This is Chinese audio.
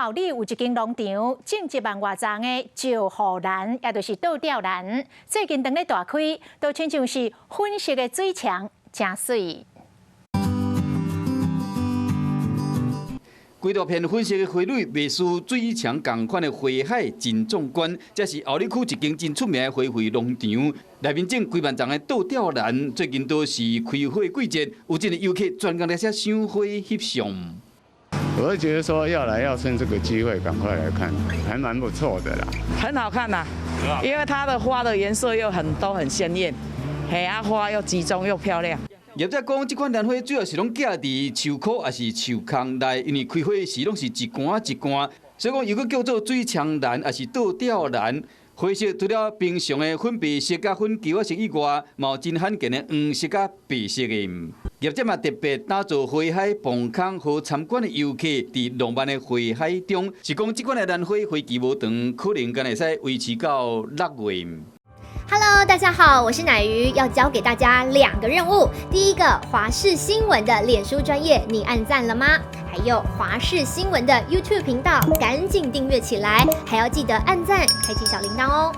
后里有一间农场，种1万外丛的石斛兰，也就是倒吊兰，最近当咧大开，都亲像是粉色的水墙，真水。 规大片粉色的花蕊，袂输水墙同款的花海，真壮观。这是后里区一间真出名的花卉农场，内面种几万丛的倒吊兰，最近都是开花季节，有真个游客专工来遐赏花翕相。我会觉得说要趁这个机会赶快来看，还蛮不错的啦。很好看呐、因为它的花的颜色又都很鲜艳，黑啊花又集中又漂亮。 业者讲，这款兰花主要是拢架伫树棵还是树坑内，因为开花时拢是一竿一竿，所以讲又搁叫做水墙兰还是倒吊兰。花色除了平常的粉白色甲粉球色以外，嘛有真罕见的黄色甲白色的。业者嘛特别打造花海棚空，和参观的游客伫浪漫的花海中，是讲这款的兰花花期无长，可能敢会使维持到6月。 Hello， 大家好，我是乃瑜，要教给大家2个任务。第一个，华视新闻的脸书专页，你按赞了吗？还有华视新闻的 YouTube 频道，赶紧订阅起来，还要记得按赞，开启小铃铛哦。